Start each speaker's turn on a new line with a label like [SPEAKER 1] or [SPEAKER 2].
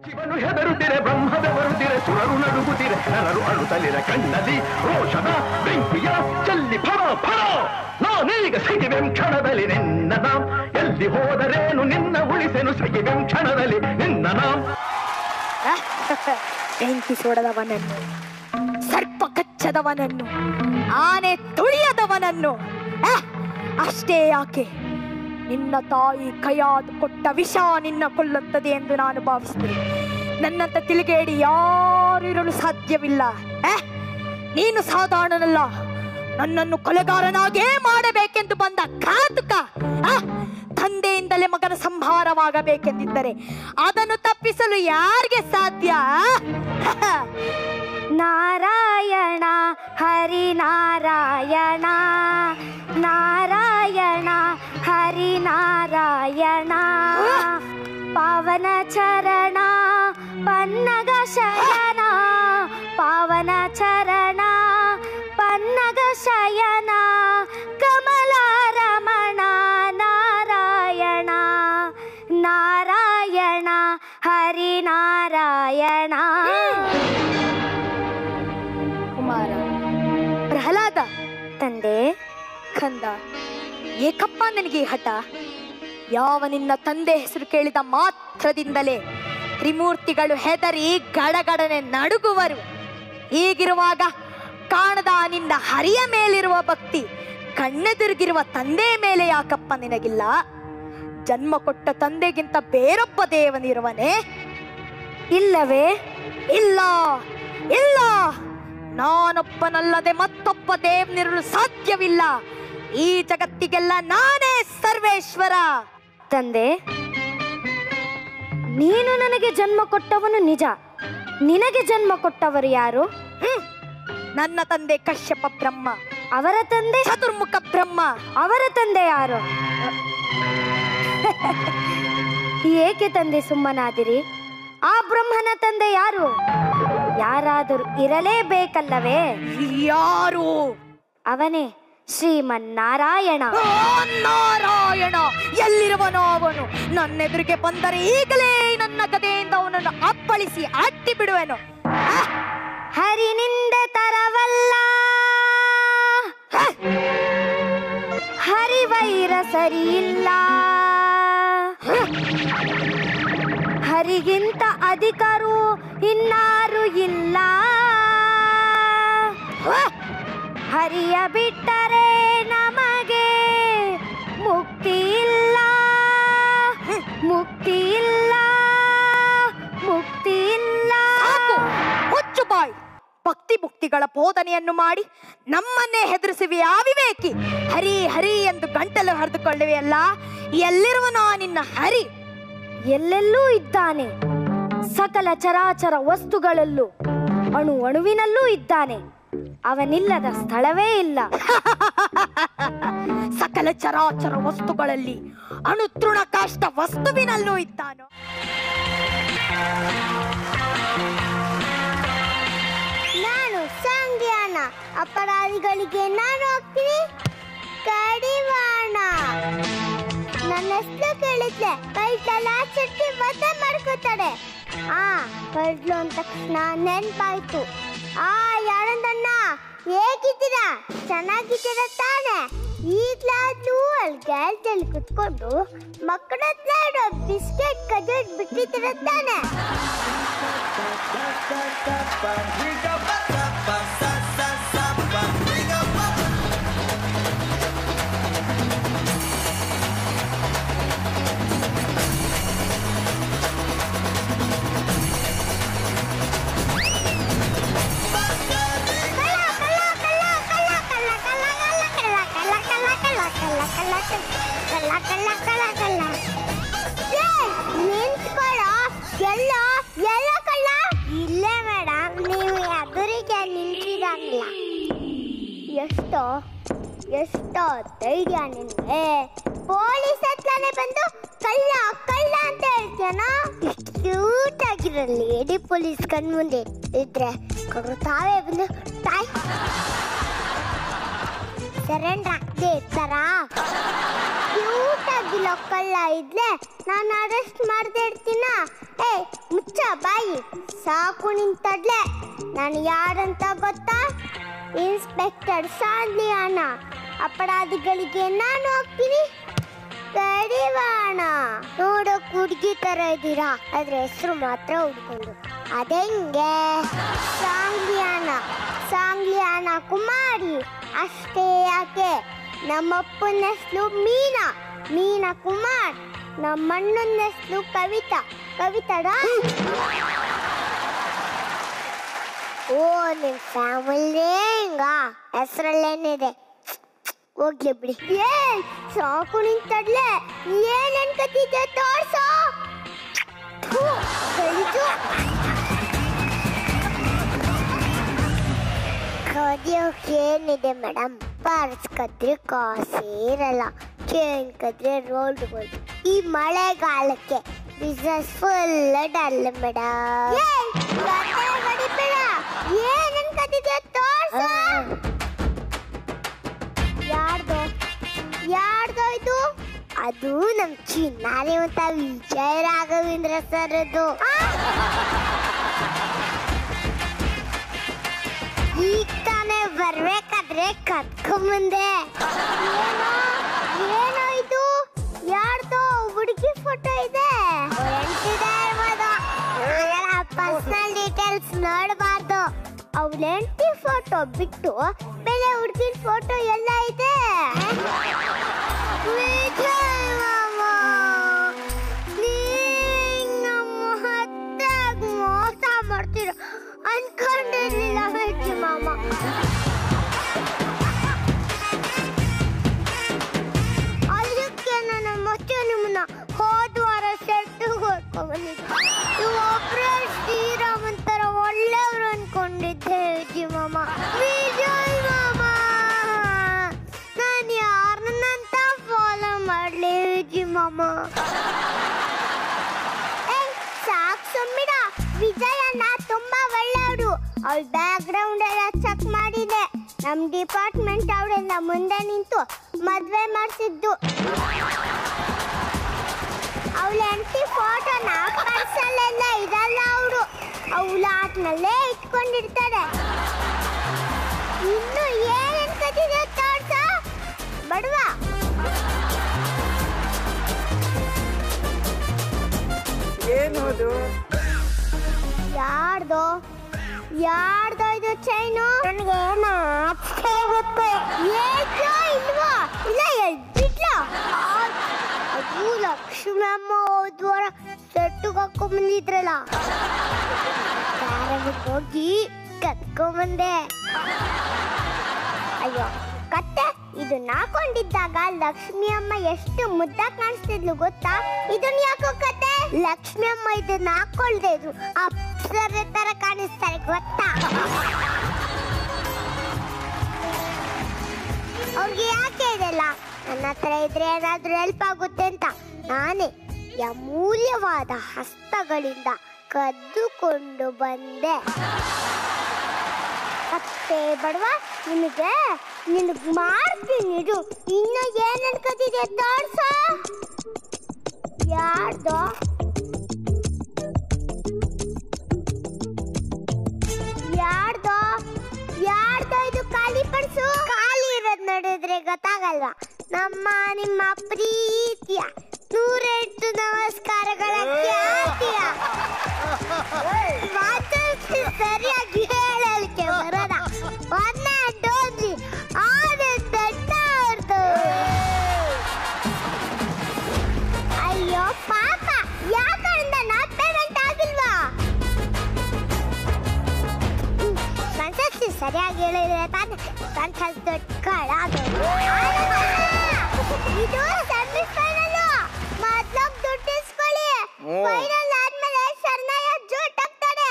[SPEAKER 1] ಶಿವನು ಹೆದರುತ್ತಿರೆ, ಬ್ರಹ್ಮದ ಬರುತ್ತಿರೆ, ಸುರರು ನಡುಗುತ್ತಿರೆ, ನರರು ಅಳುತ್ತಲಿರ ಕಣ್ಣಲ್ಲಿ ರೋಷದ ಬೆಂಕಿಯ ಚಲ್ಲಿ ಫಳ ಫಳ. ನಾನೀಗ ಸಿಗಿವೆಂ ಕ್ಷಣದಲ್ಲಿ ನಿನ್ನ ನಾಂ, ಎಲ್ಲಿ ಹೋದರೇನು ನಿನ್ನ ಉಳಿಸೆನು, ಸಿಗಿವೆಂ ಕ್ಷಣದಲ್ಲಿ ನಿನ್ನ ನಾಂ.
[SPEAKER 2] ಬೆಂಕಿ ಸೋಡದವನನ್ನು, ಸರ್ಪ ಕಚ್ಚದವನನ್ನು, ಆನೆ ತುಳಿಯದವನನ್ನು, ಅಷ್ಟೇ ಯಾಕೆ ನಿನ್ನ ತಾಯಿ ಕೈಯಾದ ಕೊಟ್ಟ ವಿಷ ನಿನ್ನ ಕೊಲ್ಲುತ್ತದೆ ಎಂದು ನಾನು ಭಾವಿಸಿದೆ. ನನ್ನಂತ ತಿಳಿಗೇಡಿ ಯಾರು ಇರಲು ಸಾಧ್ಯವಿಲ್ಲ. ನೀನು ಸಾಧಾರಣನಲ್ಲ, ನನ್ನನ್ನು ಕೊಲೆಗಾರನಾಗೇ ಮಾಡಬೇಕೆಂದು ಬಂದ ಘಾತುಕ. ತಂದೆಯಿಂದಲೇ ಮಗನ ಸಂಹಾರವಾಗಬೇಕೆಂದಿದ್ದರೆ ಅದನ್ನು ತಪ್ಪಿಸಲು ಯಾರಿಗೆ ಸಾಧ್ಯ? ನಾರಾಯಣ ಹರಿನಾರಾಯಣ, ನಾರಾಯಣ ಹರಿನಾರಾಯಣ, ಪಾವನ ಚರಣ ಪನ್ನಗ ಶಯನ, ಪಾವನ ಚರಣ ಪನ್ನಗ ಶಯನ, ಕಮಲಾರಮಣ ನಾರಾಯಣ, ನಾರಾಯಣ ಹರಿನಾರಾಯಣ. ಕುಮಾರ, ಪ್ರಹ್ಲಾದ, ತಂದೆ, ಕಂದ, ಏಕಪ್ಪ ನನಗೆ ಹಠ? ಯಾವ ನಿನ್ನ ತಂದೆ ಹೆಸರು ಕೇಳಿದ ಮಾತ್ರದಿಂದಲೇ ತ್ರಿಮೂರ್ತಿಗಳು ಹೆದರಿ ಗಡಗಡನೆ ನಡುಗುವರು. ಹೀಗಿರುವಾಗ ಕಾಣದ ನಿನ್ನ ಹರಿಯ ಮೇಲಿರುವ ಭಕ್ತಿ ಕಣ್ಣೆದುರುಗಿರುವ ತಂದೆಯ ಮೇಲೆ ಯಾಕಪ್ಪ ನಿನಗಿಲ್ಲ? ಜನ್ಮ ಕೊಟ್ಟ ತಂದೆಗಿಂತ ಬೇರೊಬ್ಬ ದೇವನಿರುವನೇ? ಇಲ್ಲವೇ? ಇಲ್ಲ ಇಲ್ಲ, ನಾನೊಬ್ಬನಲ್ಲದೆ ಮತ್ತೊಬ್ಬ ದೇವನಿರಲು ಸಾಧ್ಯವಿಲ್ಲ. ಈ ಜಗತ್ತಿಗೆಲ್ಲ ನಾನೇ ಸರ್ವೇಶ್ವರ. ತಂದೆ, ನೀನು ನನಗೆ ಜನ್ಮ ಕೊಟ್ಟವನು ನಿಜ. ನಿನಗೆ ಜನ್ಮ ಕೊಟ್ಟವರು ಯಾರು? ನನ್ನ ತಂದೆ ಕಶ್ಯಪ ಬ್ರಹ್ಮ. ಅವರ ತಂದೆ ಚತುರ್ಮುಖ ಬ್ರಹ್ಮ. ಅವರ ತಂದೆ ಯಾರು? ಏಕೆ ತಂದೆ ಸುಮ್ಮನಾದಿರಿ? ಆ ಬ್ರಹ್ಮನ ತಂದೆ ಯಾರು? ಯಾರಾದರೂ ಇರಲೇಬೇಕಲ್ಲವೇ? ಯಾರು? ಅವನೇ ಶ್ರೀಮನ್ನಾರಾಯಣ. ನಾರಾಯಣ ಎಲ್ಲಿರುವನೋ ಅವನು? ನನ್ನೆದುರಿಗೆ ಬಂದರೆ ಈಗಲೇ ನನ್ನ ಗದೆಯಿಂದ ಅವನನ್ನು ಅಪ್ಪಳಿಸಿ ಅಟ್ಟಿ ಬಿಡುವೆನು. ಹರಿನಿಂದ ತರವಲ್ಲ, ಹರಿವೈರ ಸರಿಯಿಲ್ಲ, ಹರಿಗಿಂತ ಅಧಿಕರು ಇನ್ನಾರು ಇಲ್ಲ. ಹರಿಯ ಬಿಟ್ಟರೆ ನಮಗೆ ಮುಕ್ತಿ ಇಲ್ಲ, ಮುಕ್ತಿ ಇಲ್ಲ, ಮುಕ್ತಿ ಇಲ್ಲ. ಹುಚ್ಚು ಬಾಯ್! ಭಕ್ತಿ ಮುಕ್ತಿಗಳ ಬೋಧನೆಯನ್ನು ಮಾಡಿ ನಮ್ಮನ್ನೇ ಹೆದರಿಸುವೆ ಅವಿವೇಕಿ. ಹರಿ ಹರಿ ಎಂದು ಗಂಟಲು ಹರಿದುಕೊಳ್ಳುವೆಯಲ್ಲ, ಎಲ್ಲಿರುವನೋ ನಿನ್ನ ಹರಿ? ಎಲ್ಲೆಲ್ಲೂ ಇದ್ದಾನೆ. ಸಕಲ ಚರಾಚರ ವಸ್ತುಗಳಲ್ಲೂ, ಅಣು ಅಣುವಿನಲ್ಲೂ ಇದ್ದಾನೆ. ಅವನಿಲ್ಲದ ಸ್ಥಳವೇ ಇಲ್ಲ. ಸಕಲ ಚರಾಚರ ವಸ್ತುಗಳಲ್ಲಿ, ಅಣು ತೃಣ ಕಾಷ್ಟ ವಸ್ತುವಿನಲ್ಲೂ ಇದ್ದಾನೋ?
[SPEAKER 3] ನಾನು ಸಂಜ್ಞಾನ, ಅಪರಾಧಿಗಳಿಗೆ ನಾನು ಹೋಗ್ತೀನಿ ಕಡಿವಾಣ. ನನ್ನ ಹೆಸರು ಕೇಳಿದ್ಲೆ ಕೈತಲ ಚಟ್ಟಿ ವಧೆ ಮಾಡ್ಕೋತಾರೆ. ಕಳ್ಳು ಅಂದ ತಕ್ಷಣ ನೆನ್ಪಾಯ್ತು. ಯಾರಂದಣ್ಣ, ಹೇಗಿದ್ದೀರಾ? ಚೆನ್ನಾಗಿದ್ದೀರಾ ತಾನೆ? ಈಗ್ಲಾದ್ರೂ ಅಲ್ಲಿ ಗ್ಯಾಲ್ದಲ್ಲಿ ಕುತ್ಕೊಂಡು ಮಕ್ಕಳ ಹತ್ರ ಇಡೋ ಬಿಸ್ಕೆಟ್ ಕಜೋಟ್ ಬಿಟ್ಟಿದ್ದೀರ ತಾನೆ? ಇಲ್ಲೇ ಮೇಡಮ್, ನೀವು ಎದುರಿಗೆ ನಿಂತಿರಂಗಿಲ್ಲ. ಎಷ್ಟೋ ಧೈರ್ಯ ನಿನ್ಗೆ? ಪೊಲೀಸ್ ಹತ್ರನೇ ಬಂದು ಕಳ್ಳ ಕಳ್ಳ ಅಂತ ಹೇಳ್ತೇನೋ? ಕ್ಯೂಟ್ ಆಗಿರೋ ಲೇಡಿ ಪೊಲೀಸ್ ಕಣ್ಮುಂದೆ ಇದ್ರೆ ತಾವೇ ಬಂದು ತಾಯಿ ಸರೆಂಡರ್ ಆಗದೆ ಇರ್ತಾರ? ಕ್ಯೂಟ್ ಆಗಿರೋ ಕಳ್ಳ ಇದ್ರೆ ನಾನು ಅರೆಸ್ಟ್ ಮಾಡದೆ ಇರ್ತೀನ? ಮುಚ್ಚ ಬಾಯಿ ಸಾಕು ನಿಂತಡ್ಲೆ. ನಾನು ಯಾರಂತ ಗೊತ್ತಾ? ಇನ್ಸ್ಪೆಕ್ಟರ್ ಸಾಂಗ್ಲಿಯಾನ. ಅಪರಾಧಿಗಳಿಗೆ ನಾನು ಹೋಗ್ತೀನಿ ಕಡಿವಾಣ. ನೋಡೋಕ್ ಹುಡುಗಿ ತರ ಇದ್ದೀರಾ, ಆದ್ರೆ ಹೆಸರು ಮಾತ್ರ ಹುಡ್ಕೊಂಡು. ಅದೆಂಗೆ? ಸಾಂಗ್ಲಿಯಾನ ಕುಮಾರಿ. ಅಷ್ಟೇ ಯಾಕೆ, ನಮ್ಮಪ್ಪನ ಹೆಸರು ಮೀನಾ ಕುಮಾರ್. ನಮ್ಮಣ್ಣನ ಹೆಸರು ಕವಿತಾಡ. ಓ, ನಿಮ್ ಫ್ಯಾಮಿಲಿ ಹಿಂಗ ಹೆಸರಲ್ಲೇನಿದೆ, ಹೋಗ್ಲಿ ಬಿಡಿ. ಸಾಕು ನಿಂತಡ್ಲೆ, ಏನ್ ಅನ್ಕತಿದ್ದೆ ತೋರ್ಸೋ. ಕದಿಯೋಕೆ ಏನಿದೆ ಮೇಡಮ್? ಪರ್ಸ್ ಕದ್ರೆ ಕಾಸೇ ಇರಲ್ಲ, ಚೇನ್ ಕದ್ರೆ ರೋಲ್ಡ್ಗಳು. ಈ ಮಳೆಗಾಲಕ್ಕೆ ಬಿಸ್ನೆಸ್ ಫುಲ್ ಡಲ್ ಮೇಡಮ್. ಏನ್ ಅನ್ಕತಿದ್ದೆ ತೋರ್ಸೋ. ಯಾರ್ದೋ ಇದು? ಅದು ನಮ್ ಚಿನ್ನಾರಿ ಅಂತ ವಿಜಯ ರಾಘವೇಂದ್ರ ಸರ್ ಅದು. ಈಗ ತಾನೇ ಬರ್ಬೇಕಾದ್ರೆ ಕತ್ಕೊಂಬಂದೆ. ಏನೋ ಇದು? ಯಾರ್ದೋ ಹುಡುಗಿ ಫೋಟೋ ಇದೆ. ಪರ್ಸನಲ್ ಡೀಟೇಲ್ಸ್ ನೋಡಬಾರ್ದು. ಅವ್ಳ ಹೆಂಡತಿ ಫೋಟೋ ಬಿಟ್ಟು ಬೇರೆ ಹುಡುಗಿನ ಫೋಟೋ ಎಲ್ಲ ಇದೆ. ಮೋಸ ಮಾಡ್ತೀರ ಅನ್ಕೊಂಡಿರ್ಲಿಲ್ಲ ಹೆಚ್ಚು ಮಾಮ. ಅದಕ್ಕೆ ನಾನು ಮತ್ತೆ ನಿಮ್ಮನ್ನ ಹೋದ್ವಾರ ಸೆಟ್ಟು ಹೊಡ್ಕೊಂಡ್ಬಂದಿದ್ದೆ. ನೀವು ಒಬ್ಬರೇ ಶ್ರೀರಾಮನ್ ತರ ಒಳ್ಳೆಯವ್ರು ಅನ್ಕೊಂಡಿದ್ದೆ ಹೆಚ್ಚು ಮಾಮ. ವಿಜಯ್ ಮಾಮ, ನಾನು ಯಾರನ್ನಂತ ಫಾಲೋ ಮಾಡ್ಲಿ ಹೆಚ್ಚು ಮಾಮ? ಸಾಕ್ ಸುಮ್ಮಿಡ. ವಿಜಯಣ್ಣ ತುಂಬಾ ಒಳ್ಳೆಯವರು. ಅವಳ ಬ್ಯಾಕ್ ಗ್ರೌಂಡ್ ಎಲ್ಲ ಚೆಕ್ ಮಾಡಿದೆ. ನಮ್ ಡಿಪಾರ್ಟ್ಮೆಂಟ್ ಅವಳೆಲ್ಲ ಮುಂದೆ ನಿಂತು ಮದ್ವೆ ಮಾಡಿಸಿದ್ದು. ಅವಳ ಹೆಂಡತಿ ಫೋಟೋನ ಪರ್ಸಲ್ಲೆಲ್ಲ ಇದಲ್ಲ, ಅವರು ಅವಳ ಆಟ್ನಲ್ಲೇ ಇಟ್ಕೊಂಡಿರ್ತಾರೆ. ಇನ್ನು ಏನ್ ಅನ್ಕತಿದೆ ತೋರ್ಸ ಬಡವ.
[SPEAKER 4] ಏನದು?
[SPEAKER 3] ಯಾರ್ದೋ ಇದು ಚೈನು? ನನಗೆ ಗೊತ್ತೆ. ಇಲ್ವಾ? ಇಲ್ಲ, ಬಿಡ್ಲ. ಅದು ಲಕ್ಷ್ಮಮ್ಮ ಹೋದ್ವಾರ ಸೆಟ್ಟುಗೆ ಹಾಕೊಂಡ್ಬಂದಿದ್ರಲ್ಲ, ಹೋಗಿ ಕತ್ಕೊಂಬಂದೆ. ಅಯ್ಯೋ ಕತ್ತೆ, ಇದು ನಾಕೊಂಡಿದ್ದಾಗ ಲಕ್ಷ್ಮಿ ಅಮ್ಮ ಎಷ್ಟು ಮುದ್ದಾಗಿ ಕಾಣಿಸ್ತಿದ್ಲು ಗೊತ್ತಾ? ಇದನ್ನ ಯಾಕೋ ಕತೆ? ಲಕ್ಷ್ಮಿ ಅಮ್ಮ ಇದನ್ನ ಹಾಕೊಳ್ದೆ ಇದ್ರು ಅಪ್ಸರೆ ತರ ಕಾಣಿಸ್ತಾರೆ ಗೊತ್ತಾ? ಅವ್ರಿಗೆ ಯಾಕೆ ಇದೆಲ್ಲ? ನನ್ನ ಹತ್ರ ಇದ್ರೆ ಏನಾದ್ರೂ ಹೆಲ್ಪ್ ಆಗುತ್ತೆ ಅಂತ ನಾನೇ ಅಮೂಲ್ಯವಾದ ಹಸ್ತಗಳಿಂದ ಕದ್ದುಕೊಂಡು ಬಂದೆ. ಅತ್ತೆ ಬಡವ, ನಿನಗ್ ಮಾಡ್ತೀನಿ ಇದು. ಇನ್ನು ಏನ್ ಅನ್ಕತಿದೆ ತೋರ್ಸ. ಯಾರ್ದೋ ಇದು ಖಾಲಿ ಪರ್ಸು? ಖಾಲಿ ಇರೋದ್ ನೋಡಿದ್ರೆ ಗೊತ್ತಾಗಲ್ವಾ? ನಿಮ್ಮ ಪ್ರೀತಿಯ 108 ನಮಸ್ಕಾರಗಳ ಖ್ಯಾತಿಯ ಸರಿಯಾಗಿ ಹೇಳಲಿಕ್ಕೆ ಬರೋದ ಒಂದೇ ಡೋಂಜಿ ಅಯ್ಯೋ ಪಾಪ, ಯಾಕಂದ ನಾ ಪೇಮೆಂಟ್ ಆಗಿಲ್ವಾ? ಸಂತೋಷಿ ಸರಿಯಾಗಿ ಹೇಳಿದ್ರೆ ತಾನೆ ಸಂತೋಷ ದೊಡ್ಡ ಕಳಾದು. ಇದು ಸೆಮಿಫೈನಲ್, ಮೊದ್ಲು ದುಡ್ಡು ಇಸ್ಕೊಳ್ಳಿ. ಫೈನಲ್ ಆದ್ಮೇಲೆ ಶರಣಯ್ಯ ಜೋಟ್ ಆಗ್ತಾನೆ.